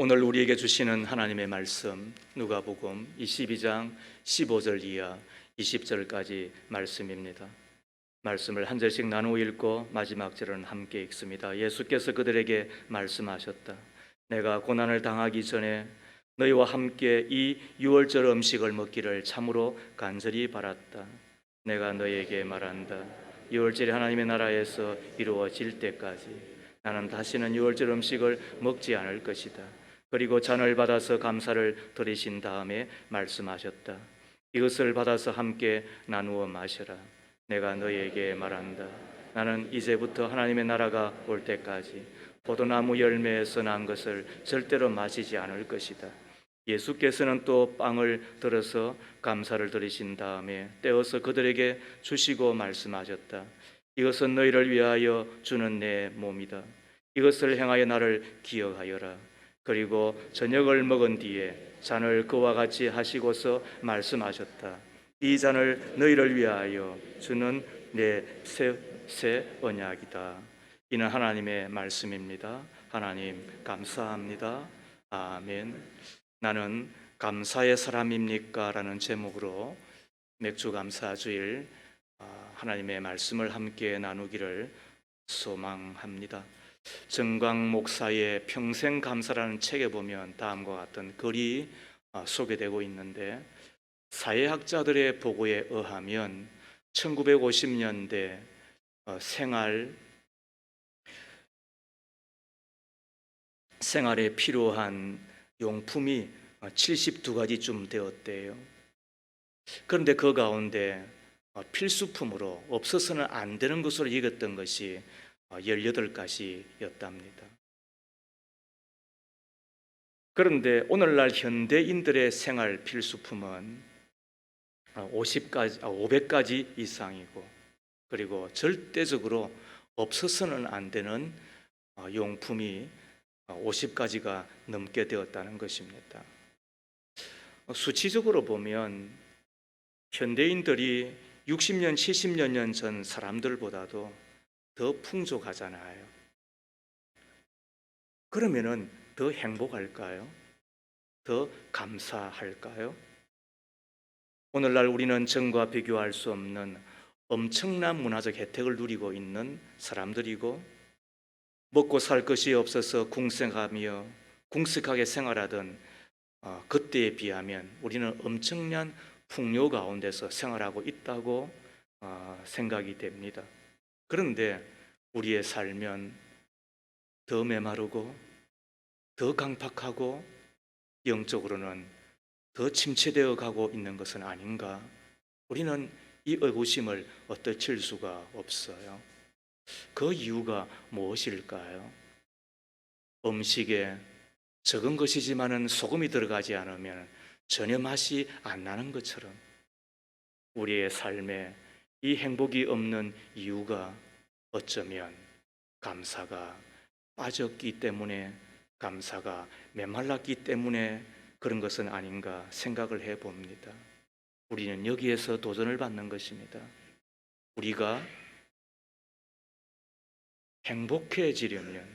오늘 우리에게 주시는 하나님의 말씀 누가복음 22장 15절 이하 20절까지 말씀입니다. 말씀을 한 절씩 나누어 읽고 마지막 절은 함께 읽습니다. 예수께서 그들에게 말씀하셨다. 내가 고난을 당하기 전에 너희와 함께 이 유월절 음식을 먹기를 참으로 간절히 바랐다. 내가 너희에게 말한다. 유월절이 하나님의 나라에서 이루어질 때까지 나는 다시는 유월절 음식을 먹지 않을 것이다. 그리고 잔을 받아서 감사를 드리신 다음에 말씀하셨다. 이것을 받아서 함께 나누어 마셔라. 내가 너희에게 말한다. 나는 이제부터 하나님의 나라가 올 때까지 포도나무 열매에서 난 것을 절대로 마시지 않을 것이다. 예수께서는 또 빵을 들어서 감사를 드리신 다음에 떼어서 그들에게 주시고 말씀하셨다. 이것은 너희를 위하여 주는 내 몸이다. 이것을 행하여 나를 기억하여라. 그리고 저녁을 먹은 뒤에 잔을 그와 같이 하시고서 말씀하셨다. 이 잔을 너희를 위하여 주는 내 새 언약이다. 이는 하나님의 말씀입니다. 하나님 감사합니다. 아멘. 나는 감사의 사람입니까? 라는 제목으로 맥주 감사 주일 하나님의 말씀을 함께 나누기를 소망합니다. 정광 목사의 평생 감사라는 책에 보면 다음과 같은 글이 소개되고 있는데, 사회학자들의 보고에 의하면 1950년대 생활에 필요한 용품이 72가지쯤 되었대요. 그런데 그 가운데 필수품으로 없어서는 안 되는 것으로 여겼던 것이 18가지였답니다. 그런데 오늘날 현대인들의 생활 필수품은 500가지 이상이고, 그리고 절대적으로 없어서는 안 되는 용품이 50가지가 넘게 되었다는 것입니다. 수치적으로 보면 현대인들이 60년, 70년 전 사람들보다도 더 풍족하잖아요. 그러면은 더 행복할까요? 더 감사할까요? 오늘날 우리는 전과 비교할 수 없는 엄청난 문화적 혜택을 누리고 있는 사람들이고, 먹고 살 것이 없어서 궁색하게 생활하던 그때에 비하면 우리는 엄청난 풍요 가운데서 생활하고 있다고 생각이 됩니다. 그런데 우리의 삶은 더 메마르고 더 강팍하고 영적으로는 더 침체되어 가고 있는 것은 아닌가? 우리는 이 의구심을 어떨칠 수가 없어요. 그 이유가 무엇일까요? 음식에 적은 것이지만은 소금이 들어가지 않으면 전혀 맛이 안 나는 것처럼 우리의 삶에 이 행복이 없는 이유가 어쩌면 감사가 빠졌기 때문에, 감사가 메말랐기 때문에 그런 것은 아닌가 생각을 해봅니다. 우리는 여기에서 도전을 받는 것입니다. 우리가 행복해지려면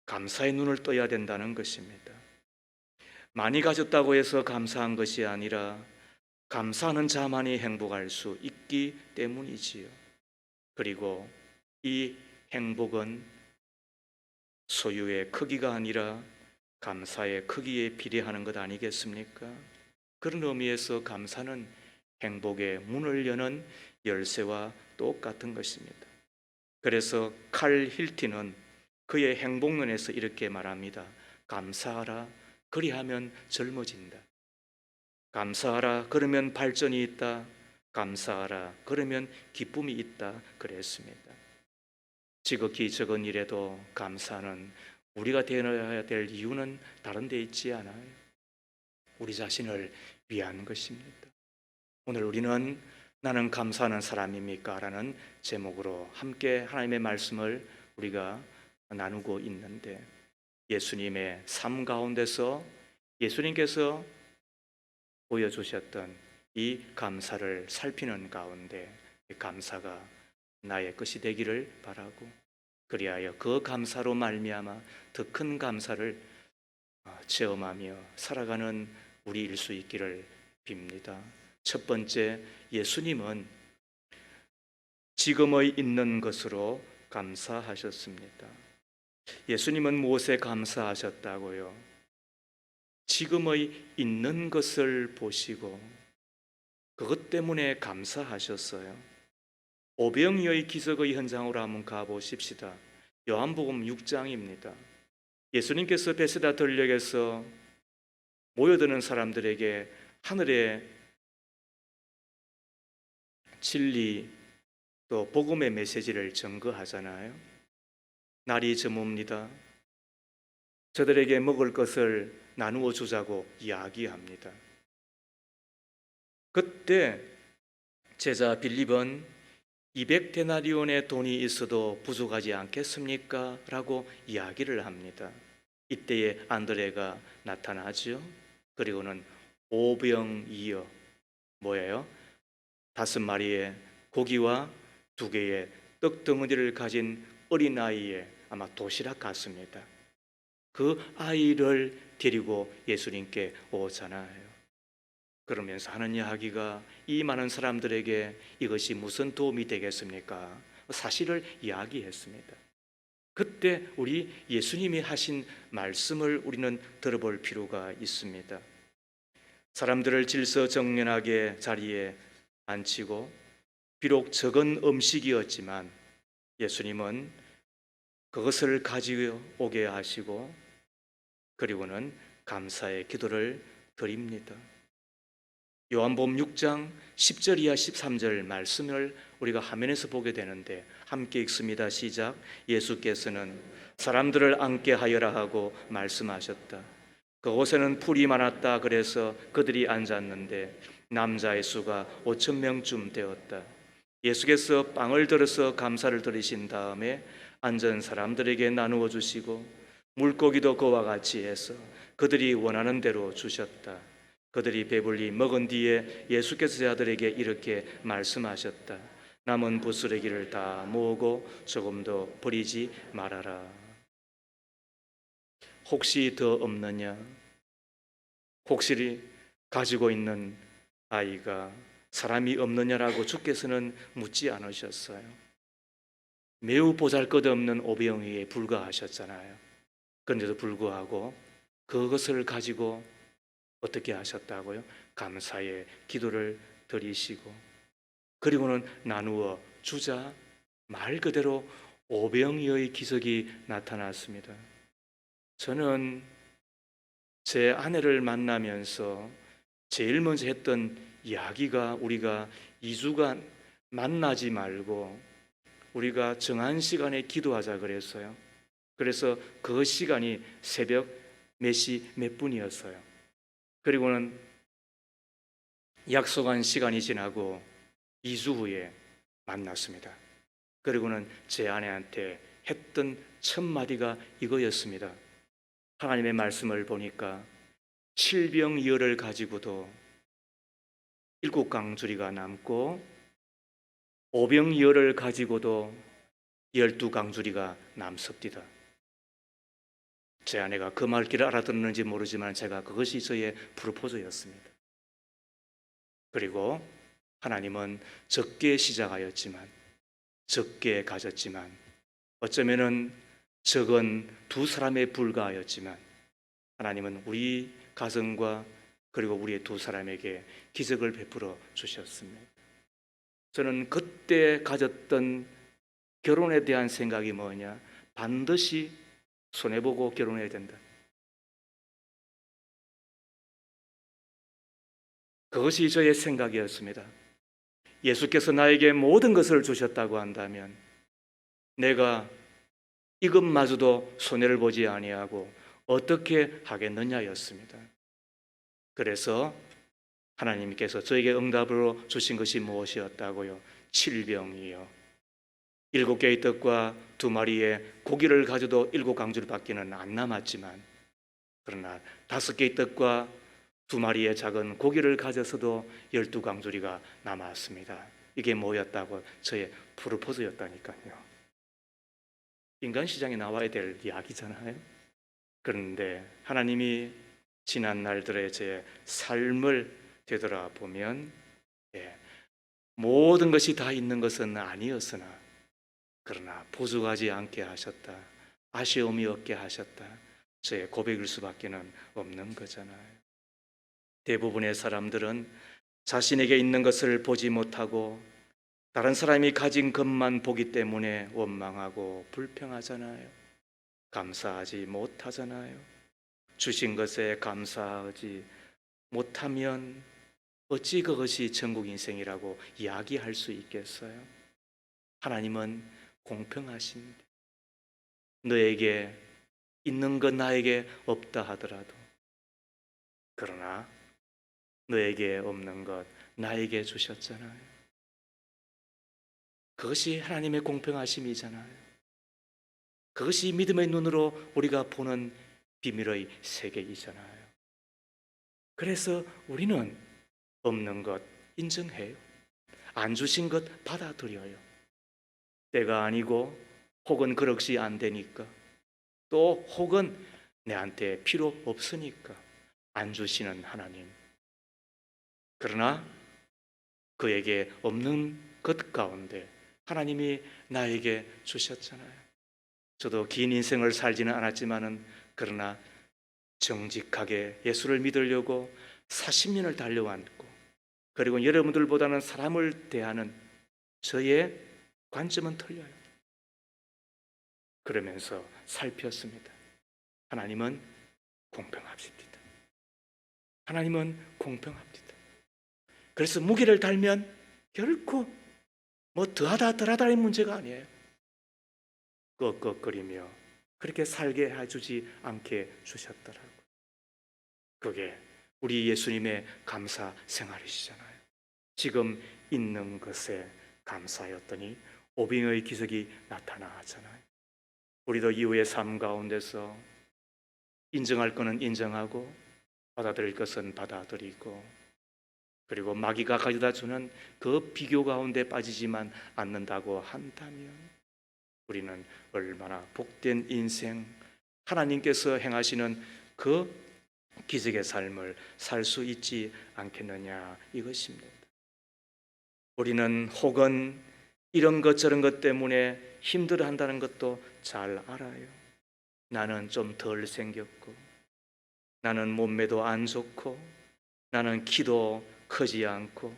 감사의 눈을 떠야 된다는 것입니다. 많이 가졌다고 해서 감사한 것이 아니라 감사하는 자만이 행복할 수 있기 때문이지요. 그리고 이 행복은 소유의 크기가 아니라 감사의 크기에 비례하는 것 아니겠습니까? 그런 의미에서 감사는 행복의 문을 여는 열쇠와 똑같은 것입니다. 그래서 칼 힐티는 그의 행복론에서 이렇게 말합니다. 감사하라, 그리하면 젊어진다. 감사하라, 그러면 발전이 있다. 감사하라, 그러면 기쁨이 있다. 그랬습니다. 지극히 적은 일에도 감사는 우리가 되어야 될 이유는 다른 데 있지 않아요. 우리 자신을 위한 것입니다. 오늘 우리는 나는 감사하는 사람입니까? 라는 제목으로 함께 하나님의 말씀을 우리가 나누고 있는데, 예수님의 삶 가운데서 예수님께서 보여주셨던 이 감사를 살피는 가운데 감사가 나의 것이 되기를 바라고, 그리하여 그 감사로 말미암아 더 큰 감사를 체험하며 살아가는 우리일 수 있기를 빕니다. 첫 번째, 예수님은 지금의 있는 것으로 감사하셨습니다. 예수님은 무엇에 감사하셨다고요? 지금의 있는 것을 보시고 그것 때문에 감사하셨어요. 오병이어의 기적의 현장으로 한번 가보십시다. 요한복음 6장입니다. 예수님께서 베세다 들녘에서 모여드는 사람들에게 하늘의 진리 또 복음의 메시지를 전거하잖아요. 날이 저뭅니다. 저들에게 먹을 것을 나누어 주자고 이야기합니다. 그때 제자 빌립은 200데나리온의 돈이 있어도 부족하지 않겠습니까? 라고 이야기를 합니다. 이때에 안드레가 나타나죠. 그리고는 오병이어 뭐예요? 5마리의 고기와 2개의 떡덩어리를 가진 어린아이의 아마 도시락 같습니다. 그 아이를 데리고 예수님께 오잖아요. 그러면서 하는 이야기가 이 많은 사람들에게 이것이 무슨 도움이 되겠습니까? 사실을 이야기했습니다. 그때 우리 예수님이 하신 말씀을 우리는 들어볼 필요가 있습니다. 사람들을 질서정연하게 자리에 앉히고 비록 적은 음식이었지만 예수님은 그것을 가지고 오게 하시고 그리고는 감사의 기도를 드립니다. 요한복음 6장 10절 이하 13절 말씀을 우리가 화면에서 보게 되는데 함께 읽습니다. 시작. 예수께서는 사람들을 앉게 하여라 하고 말씀하셨다. 그곳에는 풀이 많았다. 그래서 그들이 앉았는데 남자의 수가 5,000명쯤 되었다. 예수께서 빵을 들어서 감사를 드리신 다음에 앉은 사람들에게 나누어 주시고 물고기도 그와 같이 해서 그들이 원하는 대로 주셨다. 그들이 배불리 먹은 뒤에 예수께서 제자들에게 이렇게 말씀하셨다. 남은 부스러기를 다 모으고 조금도 버리지 말아라. 혹시 더 없느냐? 혹시 가지고 있는 아이가 사람이 없느냐라고 주께서는 묻지 않으셨어요. 매우 보잘것없는 오병이에 불과하셨잖아요. 그런데도 불구하고 그것을 가지고 어떻게 하셨다고요? 감사의 기도를 드리시고 그리고는 나누어 주자 말 그대로 오병이어의 기적이 나타났습니다. 저는 제 아내를 만나면서 제일 먼저 했던 이야기가 우리가 2주간 만나지 말고 우리가 정한 시간에 기도하자 그랬어요. 그래서 그 시간이 새벽 몇 시 몇 분이었어요. 그리고는 약속한 시간이 지나고 2주 후에 만났습니다. 그리고는 제 아내한테 했던 첫 마디가 이거였습니다. 하나님의 말씀을 보니까 칠병이어를 가지고도 7강주리가 남고 오병이어를 가지고도 12강주리가 남습니다. 제 아내가 그 말귀를 알아듣는지 모르지만 제가 그것이 저의 프로포즈였습니다. 그리고 하나님은 적게 시작하였지만 적게 가졌지만 어쩌면은 적은 2사람에 불과하였지만 하나님은 우리 가정과 그리고 우리의 2사람에게 기적을 베풀어 주셨습니다. 저는 그때 가졌던 결혼에 대한 생각이 뭐냐? 반드시 손해보고 결혼해야 된다. 그것이 저의 생각이었습니다. 예수께서 나에게 모든 것을 주셨다고 한다면 내가 이것마저도 손해를 보지 아니하고 어떻게 하겠느냐였습니다. 그래서 하나님께서 저에게 응답으로 주신 것이 무엇이었다고요? 7병이요. 7개의 떡과 2마리의 고기를 가져도 7강주리밖에는 안 남았지만 그러나 5개의 떡과 2마리의 작은 고기를 가져서도 12강주리가 남았습니다. 이게 뭐였다고? 저의 프로포즈였다니까요. 인간 시장에 나와야 될 이야기잖아요. 그런데 하나님이 지난 날들의 제 삶을 되돌아보면 예, 모든 것이 다 있는 것은 아니었으나 그러나 부족하지 않게 하셨다, 아쉬움이 없게 하셨다, 저의 고백일 수밖에는 없는 거잖아요. 대부분의 사람들은 자신에게 있는 것을 보지 못하고 다른 사람이 가진 것만 보기 때문에 원망하고 불평하잖아요. 감사하지 못하잖아요. 주신 것에 감사하지 못하면 어찌 그것이 천국 인생이라고 이야기할 수 있겠어요? 하나님은 공평하십니다. 너에게 있는 것 나에게 없다 하더라도, 그러나 너에게 없는 것 나에게 주셨잖아요. 그것이 하나님의 공평하심이잖아요. 그것이 믿음의 눈으로 우리가 보는 비밀의 세계이잖아요. 그래서 우리는 없는 것 인정해요. 안 주신 것 받아들여요. 때가 아니고 혹은 그릇이 안 되니까, 또 혹은 내한테 필요 없으니까 안 주시는 하나님. 그러나 그에게 없는 것 가운데 하나님이 나에게 주셨잖아요. 저도 긴 인생을 살지는 않았지만은 그러나 정직하게 예수를 믿으려고 40년을 달려왔고, 그리고 여러분들보다는 사람을 대하는 저의 관점은 틀려요. 그러면서 살폈습니다. 하나님은 공평하십니다. 하나님은 공평합니다. 그래서 무게를 달면 결코 뭐 더하다 덜하다의 문제가 아니에요. 꺽꺽거리며 그렇게 살게 해주지 않게 주셨더라고요. 그게 우리 예수님의 감사 생활이시잖아요. 지금 있는 것에 감사였더니 오병의 기적이 나타나잖아요. 우리도 이후의 삶 가운데서 인정할 것은 인정하고 받아들일 것은 받아들이고, 그리고 마귀가 가져다 주는 그 비교 가운데 빠지지만 않는다고 한다면 우리는 얼마나 복된 인생, 하나님께서 행하시는 그 기적의 삶을 살 수 있지 않겠느냐, 이것입니다. 우리는 혹은 이런 것 저런 것 때문에 힘들어한다는 것도 잘 알아요. 나는 좀 덜 생겼고, 나는 몸매도 안 좋고, 나는 키도 크지 않고,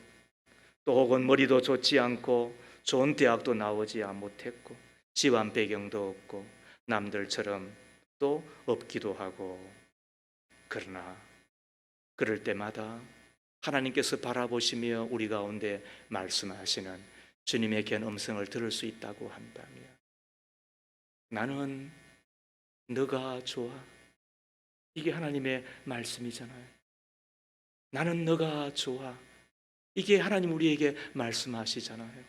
또 혹은 머리도 좋지 않고, 좋은 대학도 나오지 못했고, 집안 배경도 없고, 남들처럼 또 없기도 하고. 그러나 그럴 때마다 하나님께서 바라보시며 우리 가운데 말씀하시는 주님의 견 음성을 들을 수 있다고 한다면, 나는 너가 좋아. 이게 하나님의 말씀이잖아요. 나는 너가 좋아. 이게 하나님 우리에게 말씀하시잖아요.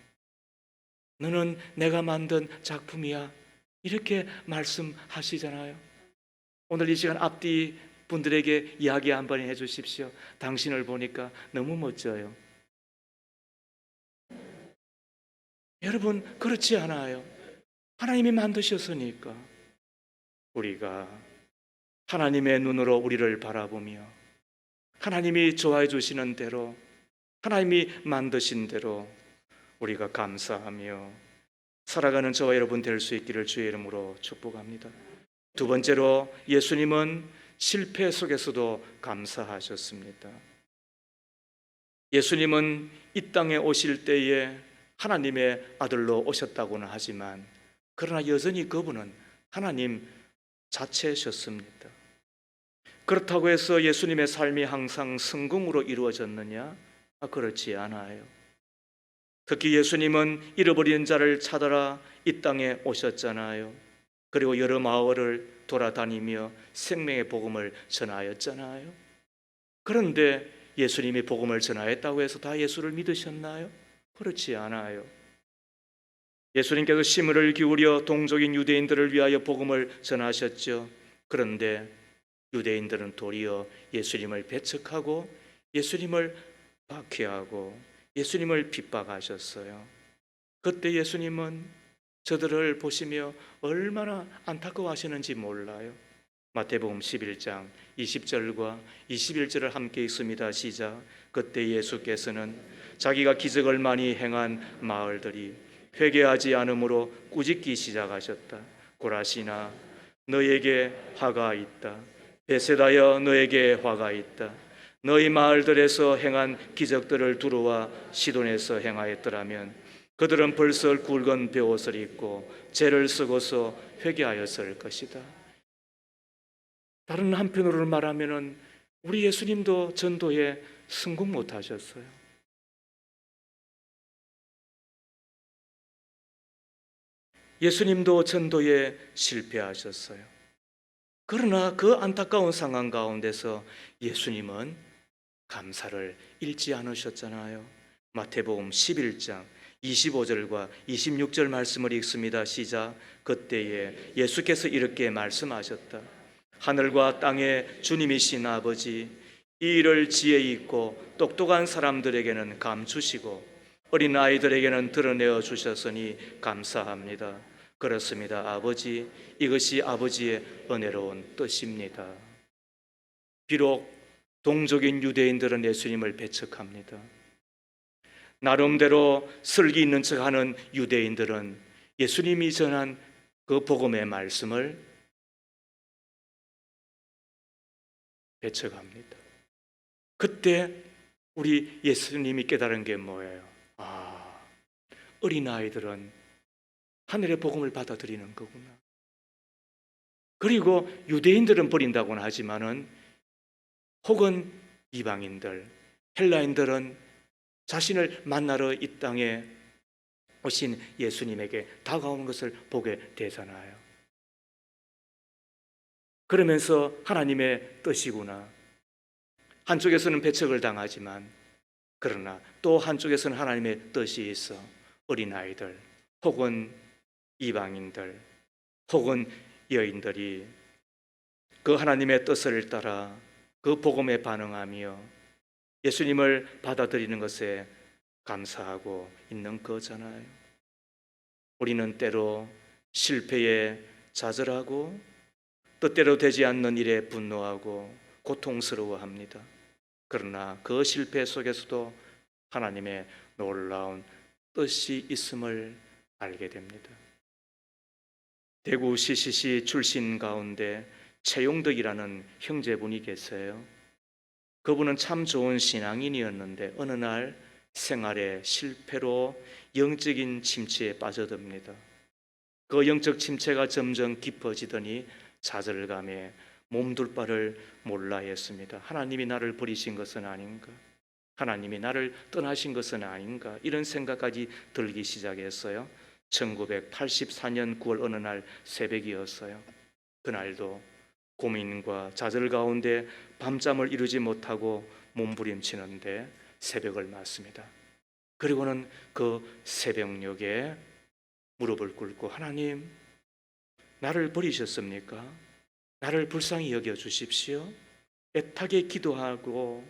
너는 내가 만든 작품이야. 이렇게 말씀하시잖아요. 오늘 이 시간 앞뒤 분들에게 이야기 한번 해주십시오. 당신을 보니까 너무 멋져요. 여러분, 그렇지 않아요. 하나님이 만드셨으니까 우리가 하나님의 눈으로 우리를 바라보며 하나님이 좋아해 주시는 대로, 하나님이 만드신 대로 우리가 감사하며 살아가는 저와 여러분 될 수 있기를 주의 이름으로 축복합니다. 두 번째로, 예수님은 실패 속에서도 감사하셨습니다. 예수님은 이 땅에 오실 때에 하나님의 아들로 오셨다고는 하지만, 그러나 여전히 그분은 하나님 자체셨습니다. 그렇다고 해서 예수님의 삶이 항상 성공으로 이루어졌느냐? 그렇지 않아요. 특히 예수님은 잃어버린 자를 찾아라 이 땅에 오셨잖아요. 그리고 여러 마을을 돌아다니며 생명의 복음을 전하였잖아요. 그런데 예수님이 복음을 전하였다고 해서 다 예수를 믿으셨나요? 그렇지 않아요. 예수님께서 심을 기울여 동족인 유대인들을 위하여 복음을 전하셨죠. 그런데 유대인들은 도리어 예수님을 배척하고 예수님을 박해하고 예수님을 핍박하셨어요. 그때 예수님은 저들을 보시며 얼마나 안타까워하시는지 몰라요. 마태복음 11장 20절과 21절을 함께 읽습니다. 시작. 그때 예수께서는 자기가 기적을 많이 행한 마을들이 회개하지 않으므로 꾸짖기 시작하셨다. 고라시나 너에게 화가 있다. 베세다여 너에게 화가 있다. 너희 마을들에서 행한 기적들을 두루와 시돈에서 행하였더라면 그들은 벌써 굵은 베옷을 입고 죄를 쓰고서 회개하였을 것이다. 다른 한편으로 말하면은 우리 예수님도 전도에 성공 못 하셨어요. 예수님도 전도에 실패하셨어요. 그러나 그 안타까운 상황 가운데서 예수님은 감사를 잃지 않으셨잖아요. 마태복음 11장 25절과 26절 말씀을 읽습니다. 시작. 그때에 예수께서 이렇게 말씀하셨다. 하늘과 땅의 주님이신 아버지, 이 일을 지혜 있고 똑똑한 사람들에게는 감추시고 어린 아이들에게는 드러내어 주셨으니 감사합니다. 그렇습니다. 아버지, 이것이 아버지의 은혜로운 뜻입니다. 비록 동족인 유대인들은 예수님을 배척합니다. 나름대로 슬기 있는 척하는 유대인들은 예수님이 전한 그 복음의 말씀을 배척합니다. 그때 우리 예수님이 깨달은 게 뭐예요? 어린아이들은 하늘의 복음을 받아들이는 거구나. 그리고 유대인들은 버린다고는 하지만은 혹은 이방인들, 헬라인들은 자신을 만나러 이 땅에 오신 예수님에게 다가오는 것을 보게 되잖아요. 그러면서 하나님의 뜻이구나. 한쪽에서는 배척을 당하지만 그러나 또 한쪽에서는 하나님의 뜻이 있어 어린아이들 혹은 이방인들 혹은 여인들이 그 하나님의 뜻을 따라 그 복음에 반응하며 예수님을 받아들이는 것에 감사하고 있는 거잖아요. 우리는 때로 실패에 좌절하고 뜻대로 되지 않는 일에 분노하고 고통스러워합니다. 그러나 그 실패 속에서도 하나님의 놀라운 뜻이 있음을 알게 됩니다. 대구 CCC 출신 가운데 최용덕이라는 형제분이 계세요. 그분은 참 좋은 신앙인이었는데 어느 날 생활의 실패로 영적인 침체에 빠져듭니다. 그 영적 침체가 점점 깊어지더니 좌절감에 몸둘 바를 몰라 했습니다. 하나님이 나를 버리신 것은 아닌가? 하나님이 나를 떠나신 것은 아닌가? 이런 생각까지 들기 시작했어요. 1984년 9월 어느 날 새벽이었어요. 그날도 고민과 좌절 가운데 밤잠을 이루지 못하고 몸부림치는데 새벽을 맞습니다. 그리고는 그 새벽녘에 무릎을 꿇고 하나님, 나를 버리셨습니까? 나를 불쌍히 여겨 주십시오. 애타게 기도하고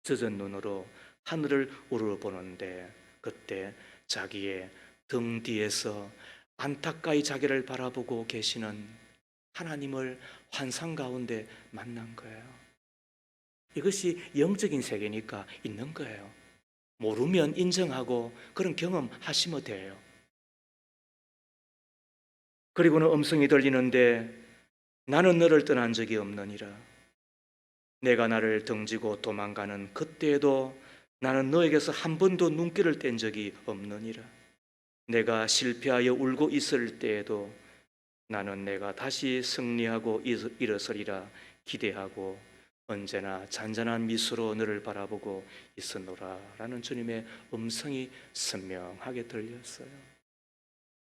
젖은 눈으로 하늘을 우러보는데 그때 자기의 등 뒤에서 안타까이 자기를 바라보고 계시는 하나님을 환상 가운데 만난 거예요. 이것이 영적인 세계니까 있는 거예요. 모르면 인정하고 그런 경험하시면 돼요. 그리고는 음성이 들리는데 나는 너를 떠난 적이 없느니라. 내가 나를 등지고 도망가는 그때에도 나는 너에게서 한 번도 눈길을 뗀 적이 없느니라. 내가 실패하여 울고 있을 때에도 나는 내가 다시 승리하고 일어서리라 기대하고 언제나 잔잔한 미소로 너를 바라보고 있었노라 라는 주님의 음성이 선명하게 들렸어요.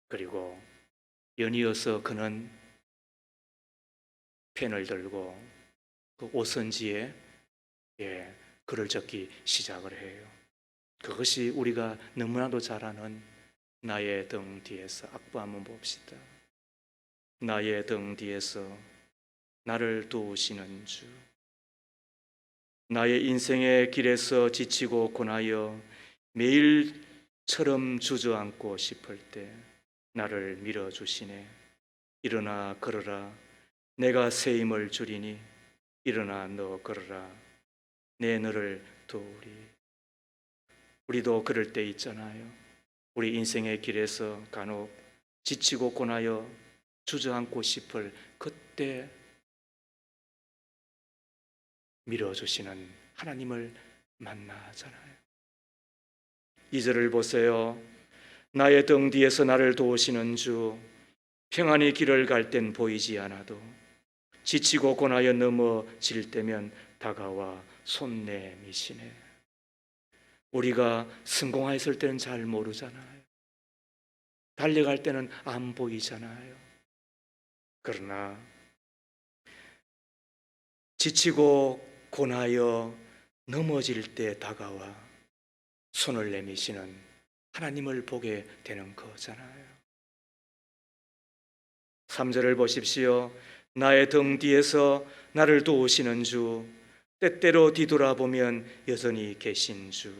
그리고 연이어서 그는 펜을 들고 그 오선지에 글을 적기 시작을 해요. 그것이 우리가 너무나도 잘 아는 나의 등 뒤에서 악보 한번 봅시다. 나의 등 뒤에서 나를 도우시는 주, 나의 인생의 길에서 지치고 고나여 매일처럼 주저앉고 싶을 때 나를 밀어주시네. 일어나 걸어라. 내가 새 힘을 주리니 일어나 너 걸어라. 내 너를 도우리. 우리도 그럴 때 있잖아요. 우리 인생의 길에서 간혹 지치고 고나여 주저앉고 싶을 그때 밀어주시는 하나님을 만나잖아요. 2절을 보세요. 나의 등 뒤에서 나를 도우시는 주, 평안히 길을 갈 땐 보이지 않아도 지치고 고나여 넘어질 때면 다가와 손 내미시네. 우리가 성공했을 때는 잘 모르잖아요. 달려갈 때는 안 보이잖아요. 그러나 지치고 고나여 넘어질 때 다가와 손을 내미시는 하나님을 보게 되는 거잖아요. 3절을 보십시오. 나의 등 뒤에서 나를 도우시는 주, 때때로 뒤돌아보면 여전히 계신 주,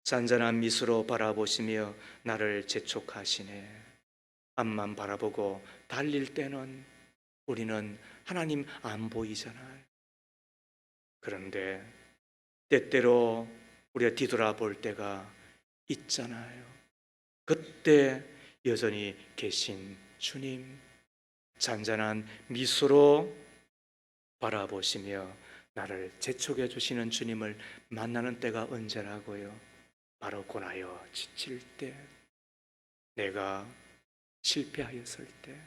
잔잔한 미소로 바라보시며 나를 재촉하시네. 앞만 바라보고 달릴 때는 우리는 하나님 안 보이잖아요. 그런데 때때로 우리가 뒤돌아볼 때가 있잖아요. 그때 여전히 계신 주님, 잔잔한 미소로 바라보시며 나를 재촉해 주시는 주님을 만나는 때가 언제라고요? 바로 고나여 지칠 때, 내가 실패하였을 때,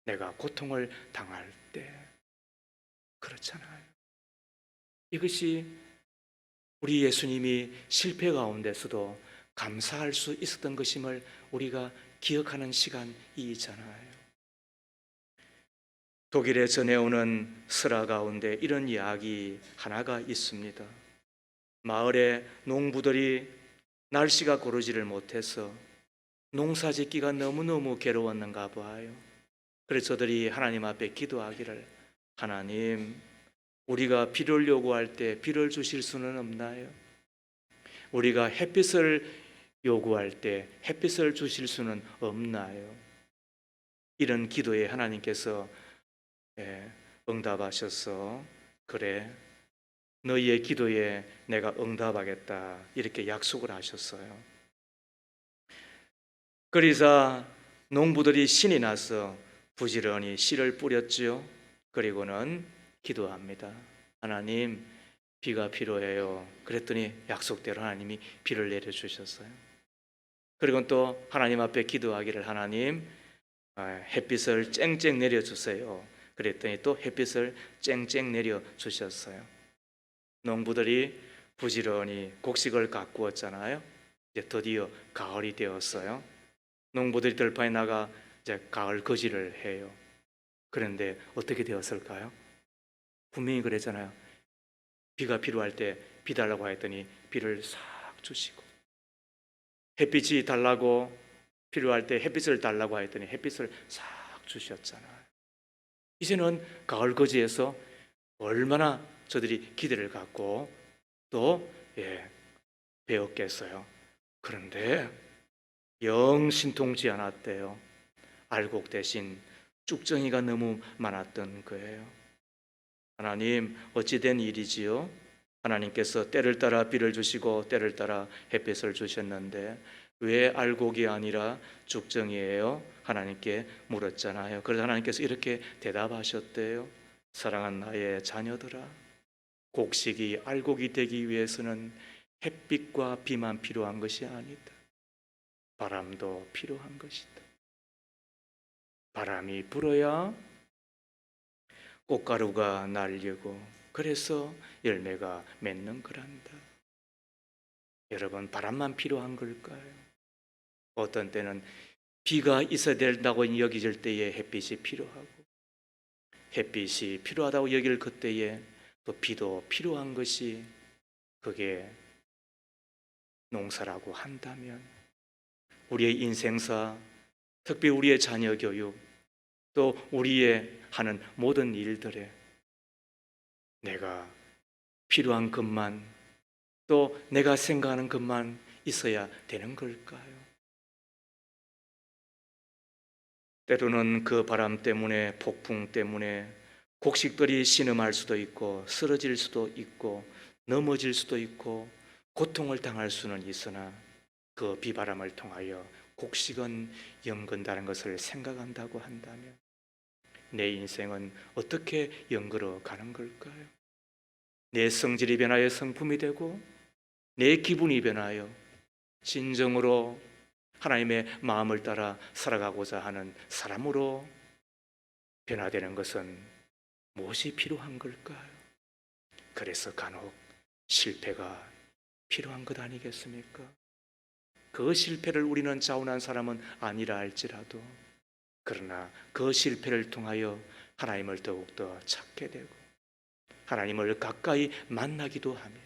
내가 고통을 당할 때, 그렇잖아요. 이것이 우리 예수님이 실패 가운데서도 감사할 수 있었던 것임을 우리가 기억하는 시간이잖아요. 독일에 전해오는 설화 가운데 이런 이야기 하나가 있습니다. 마을에 농부들이 날씨가 고르지를 못해서 농사 짓기가 너무너무 괴로웠는가 봐요. 그래서 저들이 하나님 앞에 기도하기를, 하나님, 우리가 비를 요구할 때 비를 주실 수는 없나요? 우리가 햇빛을 요구할 때 햇빛을 주실 수는 없나요? 이런 기도에 하나님께서 응답하셔서, 그래, 너희의 기도에 내가 응답하겠다, 이렇게 약속을 하셨어요. 그러자 농부들이 신이 나서 부지런히 씨를 뿌렸죠. 그리고는 기도합니다. 하나님, 비가 필요해요. 그랬더니 약속대로 하나님이 비를 내려주셨어요. 그리고 또 하나님 앞에 기도하기를, 하나님, 햇빛을 쨍쨍 내려주세요. 그랬더니 또 햇빛을 쨍쨍 내려주셨어요. 농부들이 부지런히 곡식을 가꾸었잖아요. 이제 드디어 가을이 되었어요. 농부들이 들판에 나가 이제 가을 거지를 해요. 그런데 어떻게 되었을까요? 분명히 그랬잖아요. 비가 필요할 때 비 달라고 했더니 비를 싹 주시고, 햇빛이 달라고 필요할 때 햇빛을 달라고 했더니 햇빛을 싹 주셨잖아요. 이제는 가을 거지에서 얼마나 저들이 기대를 갖고 또 배웠겠어요. 그런데 영 신통치 않았대요. 알곡 대신 쭉정이가 너무 많았던 거예요. 하나님, 어찌 된 일이지요? 하나님께서 때를 따라 비를 주시고 때를 따라 햇빛을 주셨는데 왜 알곡이 아니라 쭉정이에요? 하나님께 물었잖아요. 그래서 하나님께서 이렇게 대답하셨대요. 사랑하는 나의 자녀들아, 곡식이 알곡이 되기 위해서는 햇빛과 비만 필요한 것이 아니다. 바람도 필요한 것이다. 바람이 불어야 꽃가루가 날리고 그래서 열매가 맺는 거란다. 여러분, 바람만 필요한 걸까요? 어떤 때는 비가 있어야 된다고 여길 때에 햇빛이 필요하고, 햇빛이 필요하다고 여길 그때에 또 비도 필요한 것이, 그게 농사라고 한다면 우리의 인생사, 특히 우리의 자녀 교육, 또 우리의 하는 모든 일들에 내가 필요한 것만, 또 내가 생각하는 것만 있어야 되는 걸까요? 때로는 그 바람 때문에, 폭풍 때문에 곡식들이 신음할 수도 있고 쓰러질 수도 있고 넘어질 수도 있고 고통을 당할 수는 있으나 그 비바람을 통하여 곡식은 연근다는 것을 생각한다고 한다면 내 인생은 어떻게 연걸어 가는 걸까요? 내 성질이 변하여 성품이 되고 내 기분이 변하여 진정으로 하나님의 마음을 따라 살아가고자 하는 사람으로 변화되는 것은 무엇이 필요한 걸까요? 그래서 간혹 실패가 필요한 것 아니겠습니까? 그 실패를 우리는 자원한 사람은 아니라 할지라도 그러나 그 실패를 통하여 하나님을 더욱더 찾게 되고 하나님을 가까이 만나기도 하며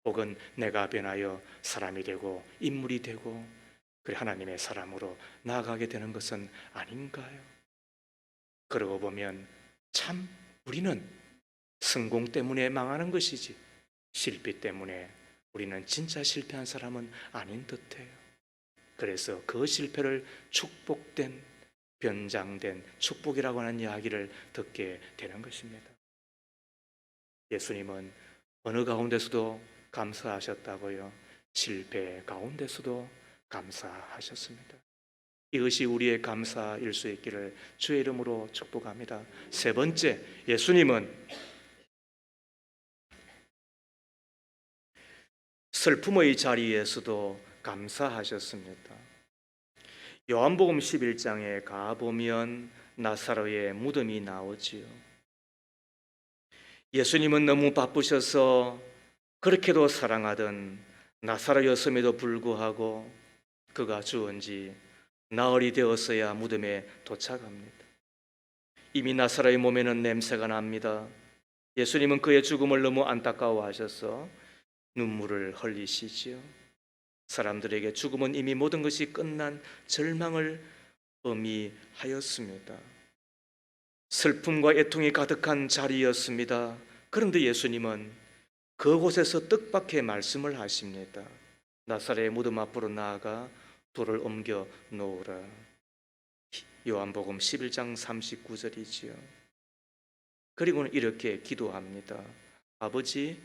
혹은 내가 변하여 사람이 되고 인물이 되고 그래 하나님의 사람으로 나아가게 되는 것은 아닌가요? 그러고 보면 참 우리는 성공 때문에 망하는 것이지 실패 때문에 우리는 진짜 실패한 사람은 아닌 듯해요. 그래서 그 실패를 축복된 변장된 축복이라고 하는 이야기를 듣게 되는 것입니다. 예수님은 어느 가운데서도 감사하셨다고요. 실패 가운데서도 감사하셨습니다. 이것이 우리의 감사일 수 있기를 주의 이름으로 축복합니다. 세 번째, 예수님은 슬픔의 자리에서도 감사하셨습니다. 요한복음 11장에 가보면 나사로의 무덤이 나오지요. 예수님은 너무 바쁘셔서 그렇게도 사랑하던 나사로였음에도 불구하고 그가 죽은 지 나흘이 되었어야 무덤에 도착합니다. 이미 나사로의 몸에는 냄새가 납니다. 예수님은 그의 죽음을 너무 안타까워하셔서 눈물을 흘리시지요. 사람들에게 죽음은 이미 모든 것이 끝난 절망을 의미하였습니다. 슬픔과 애통이 가득한 자리였습니다. 그런데 예수님은 그곳에서 뜻밖의 말씀을 하십니다. 나사렛의 무덤 앞으로 나아가 돌을 옮겨 놓으라. 요한복음 11장 39절이지요. 그리고는 이렇게 기도합니다. 아버지,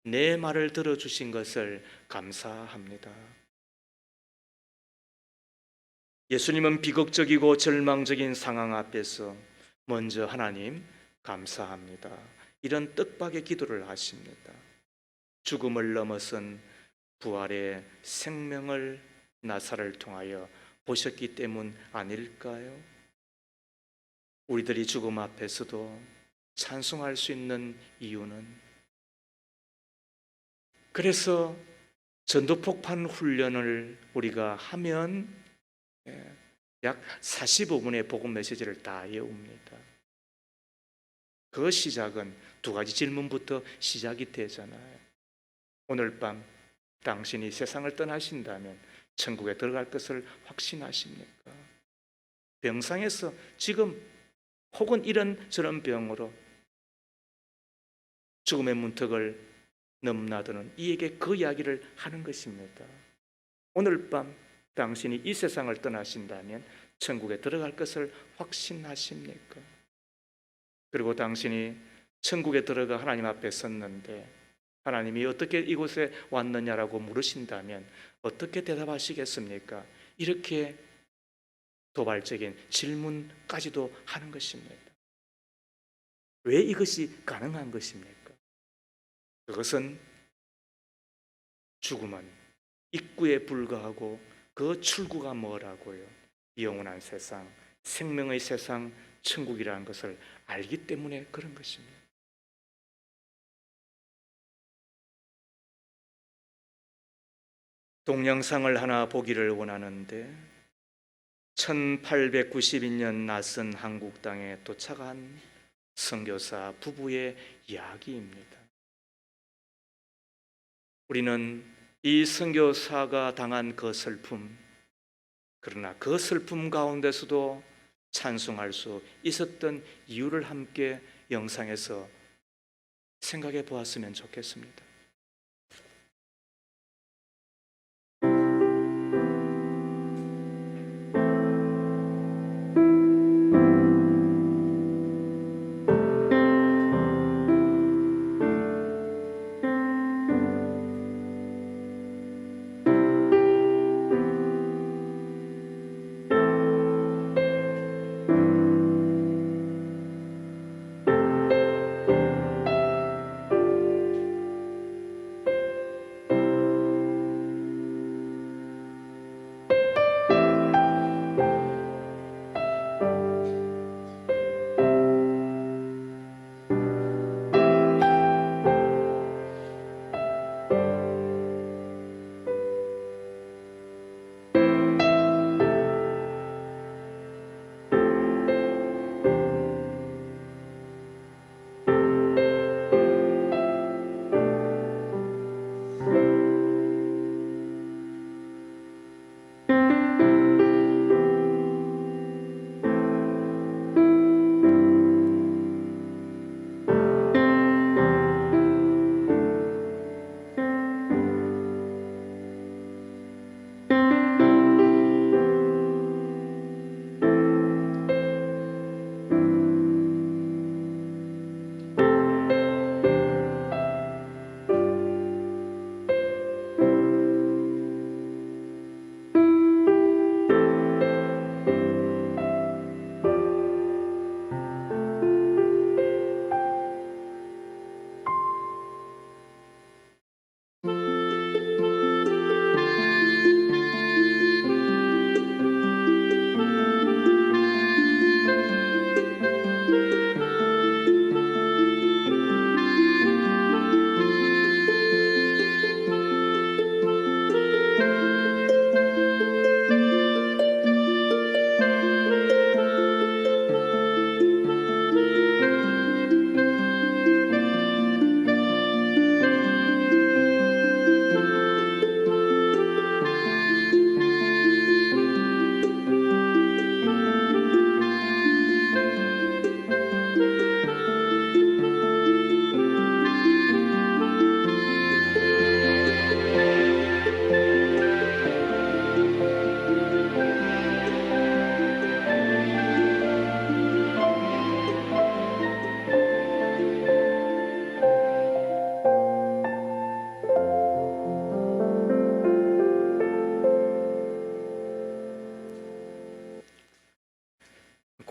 내 말을 들어주신 것을 감사합니다. 예수님은 비극적이고 절망적인 상황 앞에서 먼저 하나님 감사합니다. 이런 뜻밖의 기도를 하십니다. 죽음을 넘어선 부활의 생명을 나사를 통하여 보셨기 때문 아닐까요? 우리들이 죽음 앞에서도 찬송할 수 있는 이유는 그래서 전도폭탄 훈련을 우리가 하면 약 45분의 복음 메시지를 다 외웁니다. 그 시작은 두 가지 질문부터 시작이 되잖아요. 오늘 밤 당신이 세상을 떠나신다면 천국에 들어갈 것을 확신하십니까? 병상에서 지금 혹은 이런 저런 병으로 죽음의 문턱을 넘나드는 이에게 그 이야기를 하는 것입니다. 오늘 밤 당신이 이 세상을 떠나신다면 천국에 들어갈 것을 확신하십니까? 그리고 당신이 천국에 들어가 하나님 앞에 섰는데 하나님이 어떻게 이곳에 왔느냐라고 물으신다면 어떻게 대답하시겠습니까? 이렇게 도발적인 질문까지도 하는 것입니다. 왜 이것이 가능한 것입니까? 그것은 죽음은 입구에 불과하고 그 출구가 뭐라고요? 영원한 세상, 생명의 세상, 천국이라는 것을 알기 때문에 그런 것입니다. 동영상을 하나 보기를 원하는데 1892년 낯선 한국 땅에 도착한 선교사 부부의 이야기입니다. 우리는 이 선교사가 당한 그 슬픔, 그러나 그 슬픔 가운데서도 찬송할 수 있었던 이유를 함께 영상에서 생각해 보았으면 좋겠습니다.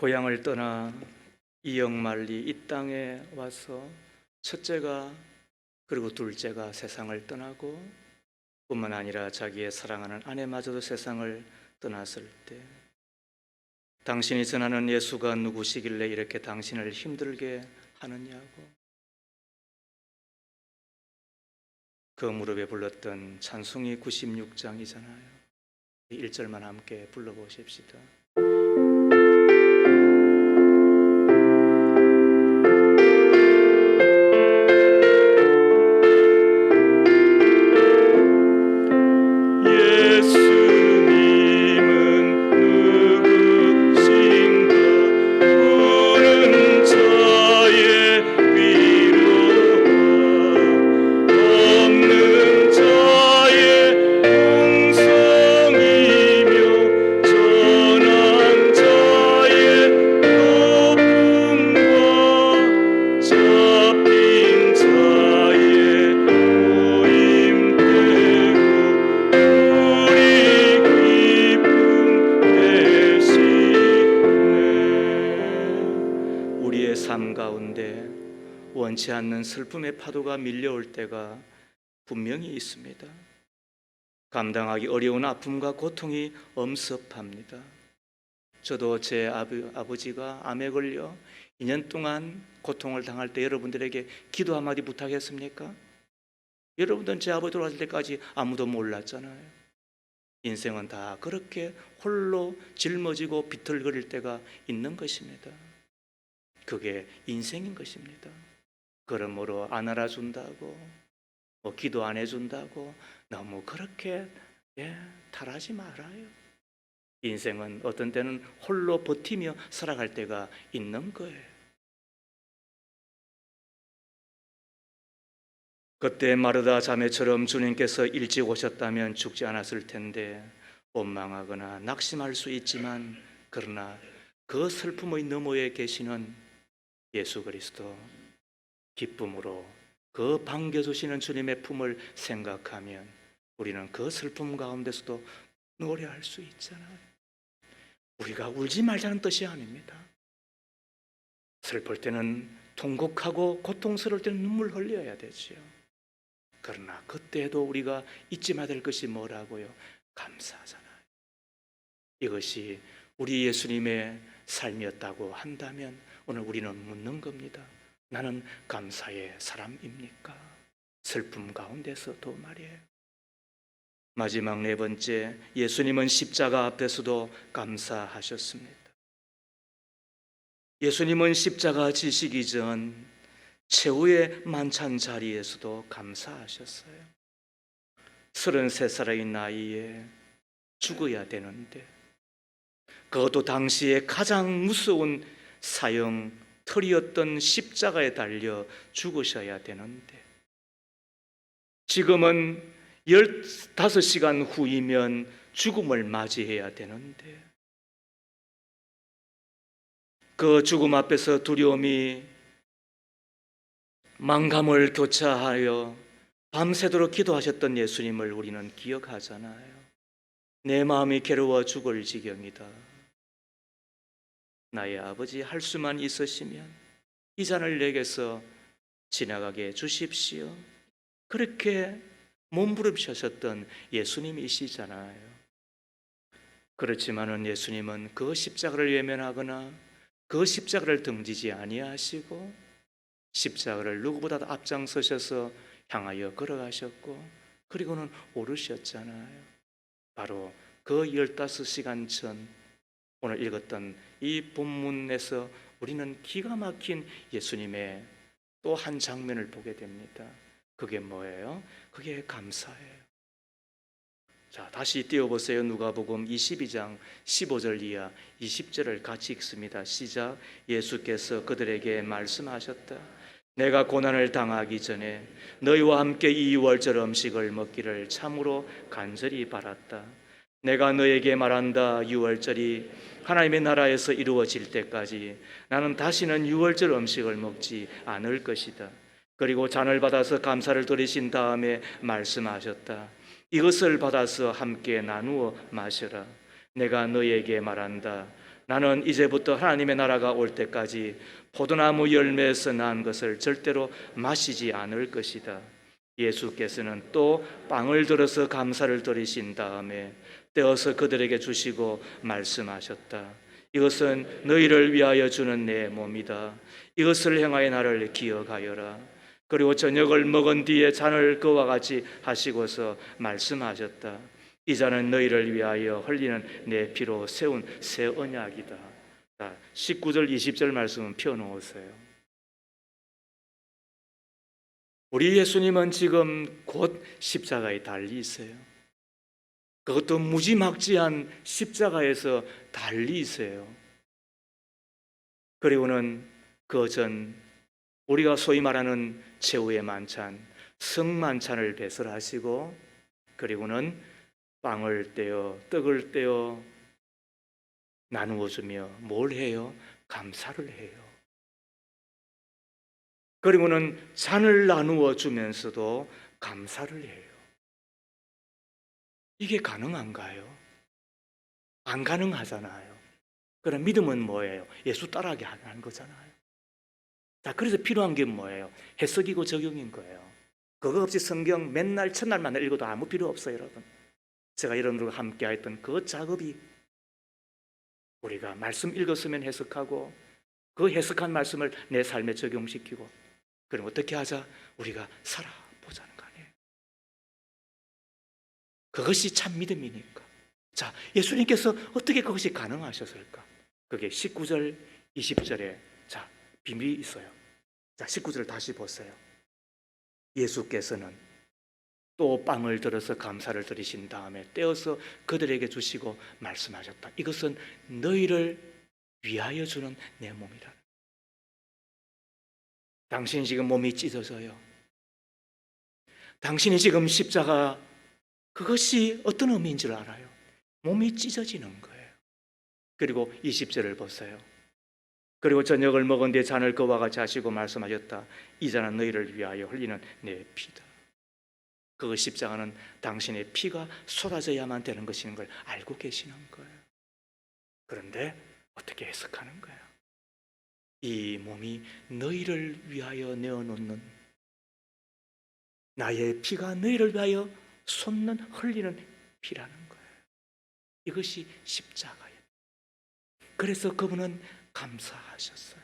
고향을 떠나 이역만리 이 땅에 와서 첫째가 그리고 둘째가 세상을 떠나고 뿐만 아니라 자기의 사랑하는 아내마저도 세상을 떠났을 때 당신이 전하는 예수가 누구시길래 이렇게 당신을 힘들게 하느냐고 그 무릎에 불렀던 찬송이 96장이잖아요. 1절만 함께 불러보십시다. 원치 않는 슬픔의 파도가 밀려올 때가 분명히 있습니다. 감당하기 어려운 아픔과 고통이 엄습합니다. 저도 제 아버지가 암에 걸려 2년 동안 고통을 당할 때 여러분들에게 기도 한마디 부탁했습니까? 여러분들은 제 아버지 돌아갈 때까지 아무도 몰랐잖아요. 인생은 다 그렇게 홀로 짊어지고 비틀거릴 때가 있는 것입니다. 그게 인생인 것입니다. 그러므로 안 알아준다고 기도 안 해준다고 너무 그렇게 탈하지 말아요. 인생은 어떤 때는 홀로 버티며 살아갈 때가 있는 거예요. 그때 마르다 자매처럼 주님께서 일찍 오셨다면 죽지 않았을 텐데 원망하거나 낙심할 수 있지만 그러나 그 슬픔의 너머에 계시는 예수 그리스도 기쁨으로 그 반겨주시는 주님의 품을 생각하면 우리는 그 슬픔 가운데서도 노래할 수 있잖아요. 우리가 울지 말자는 뜻이 아닙니다. 슬플 때는 통곡하고 고통스러울 때는 눈물 흘려야 되지요. 그러나 그때도 우리가 잊지 말아야 될 것이 뭐라고요? 감사하잖아요. 이것이 우리 예수님의 삶이었다고 한다면 오늘 우리는 묻는 겁니다. 나는 감사의 사람입니까? 슬픔 가운데서도 말이에요. 마지막 네 번째, 예수님은 십자가 앞에서도 감사하셨습니다. 예수님은 십자가 지시기 전 최후의 만찬 자리에서도 감사하셨어요. 33살의 나이에 죽어야 되는데 그것도 당시에 가장 무서운 사형 틀이었던 십자가에 달려 죽으셔야 되는데 지금은 15시간 후이면 죽음을 맞이해야 되는데 그 죽음 앞에서 두려움이 만감을 교차하여 밤새도록 기도하셨던 예수님을 우리는 기억하잖아요. 내 마음이 괴로워 죽을 지경이다. 나의 아버지 할 수만 있으시면 이 잔을 내게서 지나가게 해 주십시오. 그렇게 몸부림치셨던 예수님이시잖아요. 그렇지만은 예수님은 그 십자가를 외면하거나 그 십자가를 등지지 아니하시고 십자가를 누구보다도 앞장서셔서 향하여 걸어가셨고 그리고는 오르셨잖아요. 바로 그 15시간 전 오늘 읽었던 이 본문에서 우리는 기가 막힌 예수님의 또 한 장면을 보게 됩니다. 그게 뭐예요? 그게 감사예요. 자, 다시 띄워보세요. 누가복음 22장 15절 이하 20절을 같이 읽습니다. 시작. 예수께서 그들에게 말씀하셨다. 내가 고난을 당하기 전에 너희와 함께 이 유월절 음식을 먹기를 참으로 간절히 바랐다. 내가 너에게 말한다. 유월절이 하나님의 나라에서 이루어질 때까지 나는 다시는 유월절 음식을 먹지 않을 것이다. 그리고 잔을 받아서 감사를 드리신 다음에 말씀하셨다. 이것을 받아서 함께 나누어 마셔라. 내가 너에게 말한다. 나는 이제부터 하나님의 나라가 올 때까지 포도나무 열매에서 난 것을 절대로 마시지 않을 것이다. 예수께서는 또 빵을 들어서 감사를 드리신 다음에 떼어서 그들에게 주시고 말씀하셨다. 이것은 너희를 위하여 주는 내 몸이다. 이것을 행하여 나를 기억하여라. 그리고 저녁을 먹은 뒤에 잔을 그와 같이 하시고서 말씀하셨다. 이 잔은 너희를 위하여 흘리는 내 피로 세운 새 언약이다. 19절 20절 말씀은 펴놓으세요. 우리 예수님은 지금 곧 십자가에 달리세요. 그것도 무지막지한 십자가에서 달리세요. 그리고는 그 전 우리가 소위 말하는 최후의 만찬, 성만찬을 배설하시고, 그리고는 빵을 떼어 떡을 떼어 나누어 주며 뭘 해요? 감사를 해요. 그리고는 잔을 나누어 주면서도 감사를 해요. 이게 가능한가요? 안 가능하잖아요. 그럼 믿음은 뭐예요? 예수 따라하게 하는 거잖아요. 자, 그래서 필요한 게 뭐예요? 해석이고 적용인 거예요. 그거 없이 성경 맨날 첫날만 읽어도 아무 필요 없어요, 여러분. 제가 여러분들과 함께 했던 그 작업이 우리가 말씀 읽었으면 해석하고 그 해석한 말씀을 내 삶에 적용시키고, 그럼 어떻게 하자? 우리가 살아보자는 거 아니에요. 그것이 참 믿음이니까. 자, 예수님께서 어떻게 그것이 가능하셨을까? 그게 19절, 20절에 자, 비밀이 있어요. 자, 19절 다시 보세요. 예수께서는 또 빵을 들어서 감사를 드리신 다음에 떼어서 그들에게 주시고 말씀하셨다. 이것은 너희를 위하여 주는 내 몸이라. 당신이 지금 몸이 찢어져요. 당신이 지금 십자가, 그것이 어떤 의미인 줄 알아요? 몸이 찢어지는 거예요. 그리고 20절을 보세요. 그리고 저녁을 먹은 뒤에 잔을 그와 같이 하시고 말씀하셨다. 이 잔은 너희를 위하여 흘리는 내 피다. 그 십자가는 당신의 피가 쏟아져야만 되는 것인 걸 알고 계시는 거예요. 그런데 어떻게 해석하는 거예요? 이 몸이 너희를 위하여 내어놓는, 나의 피가 너희를 위하여 쏟는, 흘리는 피라는 거예요. 이것이 십자가예요. 그래서 그분은 감사하셨어요.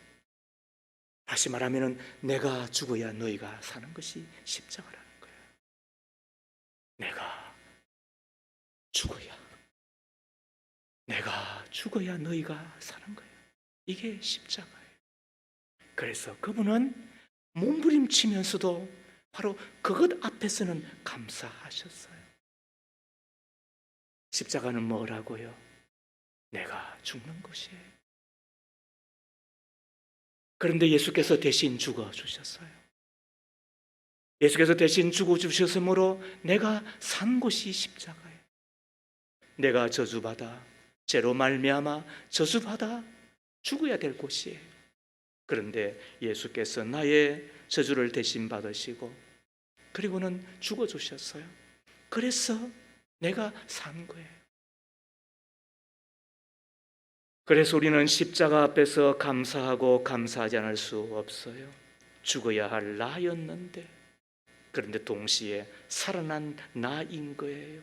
다시 말하면 내가 죽어야 너희가 사는 것이 십자가라는 거예요. 내가 죽어야 너희가 사는 거예요. 이게 십자가예요. 그래서 그분은 몸부림치면서도 바로 그것 앞에서는 감사하셨어요. 십자가는 뭐라고요? 내가 죽는 것이에요. 그런데 예수께서 대신 죽어주셨어요. 예수께서 대신 죽어주셨으므로 내가 산 곳이 십자가예요. 내가 저주받아, 죄로 말미암아 저주받아 죽어야 될 곳이에요. 그런데 예수께서 나의 저주를 대신 받으시고 그리고는 죽어주셨어요. 그래서 내가 산 거예요. 그래서 우리는 십자가 앞에서 감사하고 감사하지 않을 수 없어요. 죽어야 할 나였는데, 그런데 동시에 살아난 나인 거예요.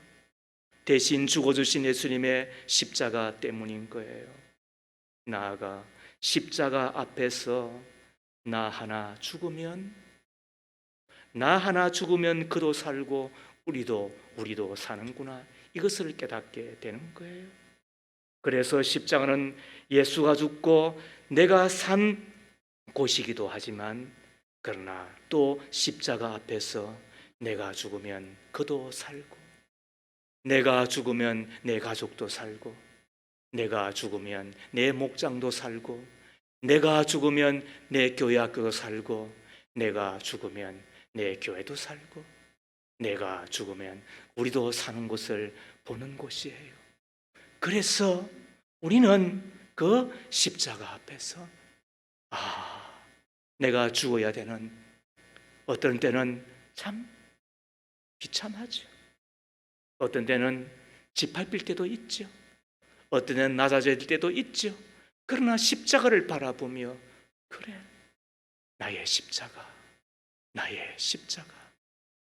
대신 죽어주신 예수님의 십자가 때문인 거예요. 나아가 십자가 앞에서 나 하나 죽으면 그도 살고 우리도 사는구나, 이것을 깨닫게 되는 거예요. 그래서 십자가는 예수가 죽고 내가 산 곳이기도 하지만, 그러나 또 십자가 앞에서 내가 죽으면 그도 살고, 내가 죽으면 내 가족도 살고, 내가 죽으면 내 목장도 살고, 내가 죽으면 내 교회 학교도 살고, 내가 죽으면 내 교회도 살고, 내가 죽으면 우리도 사는 곳을 보는 곳이에요. 그래서 우리는 그 십자가 앞에서 내가 죽어야 되는, 어떤 때는 참 비참하죠. 어떤 때는 짓밟힐 때도 있죠. 어떤 때는 낮아질 때도 있죠. 그러나 십자가를 바라보며 그래, 나의 십자가, 나의 십자가,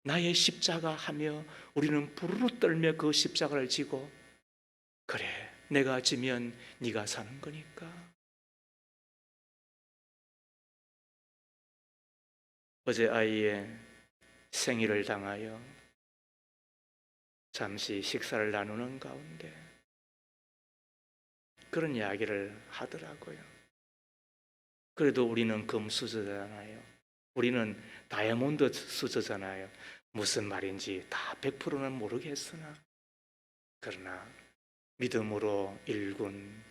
나의 십자가 하며 우리는 부르르 떨며 그 십자가를 지고 그래, 내가 지면 네가 사는 거니까. 어제 아이의 생일을 당하여 잠시 식사를 나누는 가운데 그런 이야기를 하더라고요. 그래도 우리는 금수저잖아요. 우리는 다이아몬드 수저잖아요. 무슨 말인지 다 100%는 모르겠으나 그러나 믿음으로 일군,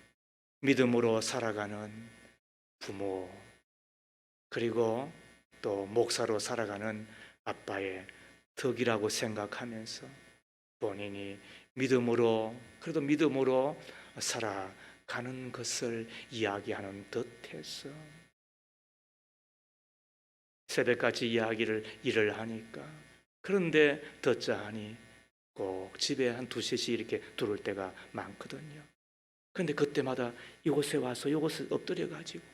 믿음으로 살아가는 부모, 그리고 또 목사로 살아가는 아빠의 덕이라고 생각하면서 본인이 믿음으로, 그래도 믿음으로 살아가는 것을 이야기하는 듯해서 새벽까지 일을 하니까, 그런데 듣자 하니 꼭 집에 한 2~3시 이렇게 들어올 때가 많거든요. 그런데 그때마다 이곳에 와서 이곳에 엎드려가지고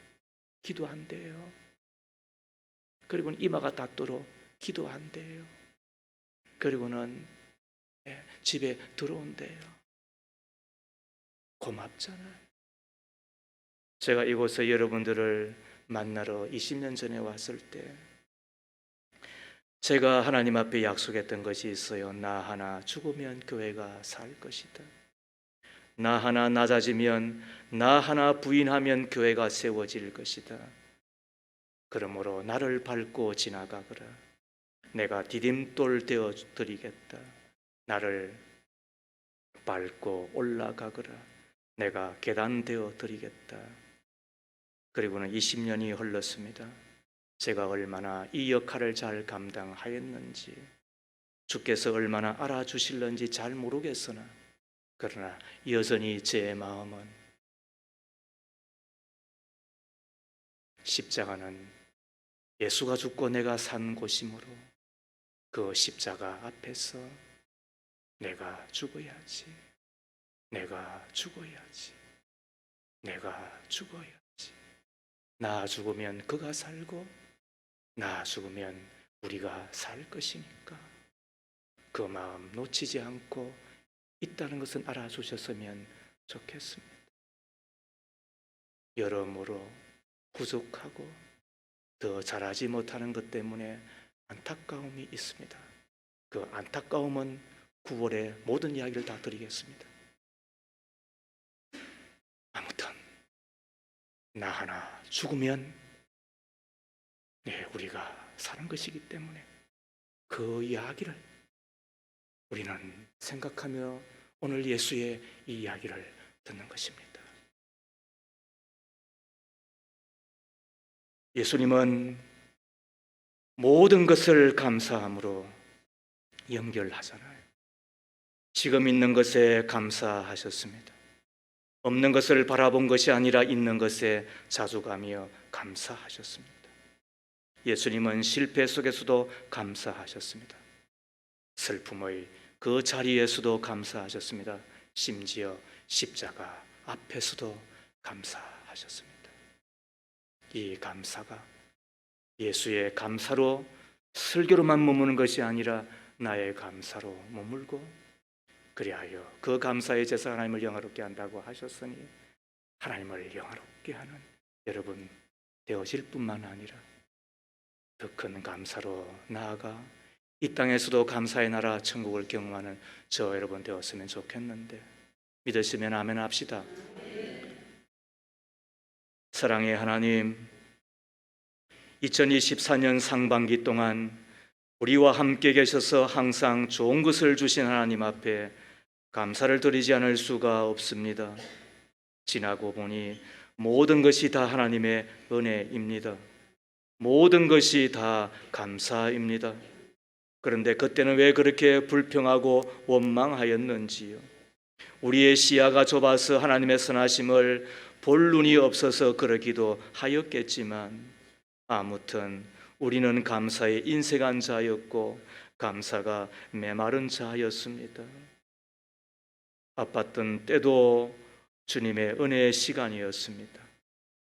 기도한대요. 그리고는 이마가 닿도록 기도한대요. 그리고는 집에 들어온대요. 고맙잖아요. 제가 이곳에 여러분들을 만나러 20년 전에 왔을 때 제가 하나님 앞에 약속했던 것이 있어요. 나 하나 죽으면 교회가 살 것이다. 나 하나 낮아지면, 나 하나 부인하면 교회가 세워질 것이다. 그러므로 나를 밟고 지나가거라. 내가 디딤돌 되어 드리겠다. 나를 밟고 올라가거라. 내가 계단 되어 드리겠다. 그리고는 20년이 흘렀습니다. 제가 얼마나 이 역할을 잘 감당하였는지, 주께서 얼마나 알아주실는지 잘 모르겠으나 그러나 여전히 제 마음은 십자가는 예수가 죽고 내가 산 곳이므로 그 십자가 앞에서 내가 죽어야지, 내가 죽어야지, 내가 죽어야지. 나 죽으면 그가 살고 나 죽으면 우리가 살 것이니까 그 마음 놓치지 않고 있다는 것은 알아주셨으면 좋겠습니다. 여러모로 부족하고 더 잘하지 못하는 것 때문에 안타까움이 있습니다. 그 안타까움은 9월에 모든 이야기를 다 드리겠습니다. 아무튼 나 하나 죽으면 우리가 사는 것이기 때문에 그 이야기를 우리는 생각하며 오늘 예수의 이 이야기를 듣는 것입니다. 예수님은 모든 것을 감사함으로 연결하잖아요. 지금 있는 것에 감사하셨습니다. 없는 것을 바라본 것이 아니라 있는 것에 자족하며 감사하셨습니다. 예수님은 실패 속에서도 감사하셨습니다. 슬픔의 그 자리에서도 감사하셨습니다. 심지어 십자가 앞에서도 감사하셨습니다. 이 감사가 예수의 감사로 설교로만 머무는 것이 아니라 나의 감사로 머물고, 그리하여 그 감사의 제사 하나님을 영화롭게 한다고 하셨으니 하나님을 영화롭게 하는 여러분 되어질 뿐만 아니라 더 큰 감사로 나아가 이 땅에서도 감사의 나라 천국을 경험하는 저 여러분 되었으면 좋겠는데, 믿으시면 아멘 합시다. 사랑의 하나님, 2024년 상반기 동안 우리와 함께 계셔서 항상 좋은 것을 주신 하나님 앞에 감사를 드리지 않을 수가 없습니다. 지나고 보니 모든 것이 다 하나님의 은혜입니다. 모든 것이 다 감사입니다. 그런데 그때는 왜 그렇게 불평하고 원망하였는지요? 우리의 시야가 좁아서 하나님의 선하심을 볼 눈이 없어서 그러기도 하였겠지만, 아무튼 우리는 감사에 인색한 자였고 감사가 메마른 자였습니다. 아팠던 때도 주님의 은혜의 시간이었습니다.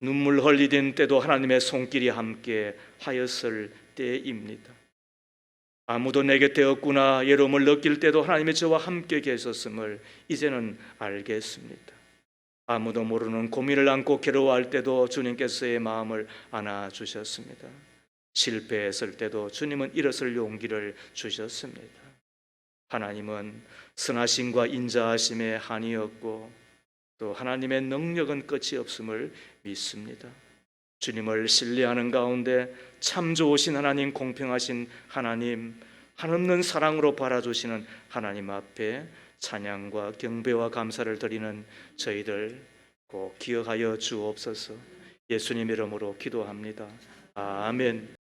눈물 흘리던 때도 하나님의 손길이 함께 하였을 때입니다. 아무도 내 곁에 없구나 외로움을 느낄 때도 하나님이 저와 함께 계셨음을 이제는 알겠습니다. 아무도 모르는 고민을 안고 괴로워할 때도 주님께서의 마음을 안아주셨습니다. 실패했을 때도 주님은 일어설 용기를 주셨습니다. 하나님은 선하심과 인자하심의 한이었고 또 하나님의 능력은 끝이 없음을 믿습니다. 주님을 신뢰하는 가운데 참 좋으신 하나님, 공평하신 하나님, 한없는 사랑으로 바라주시는 하나님 앞에 찬양과 경배와 감사를 드리는 저희들 꼭 기억하여 주옵소서. 예수님 이름으로 기도합니다. 아멘.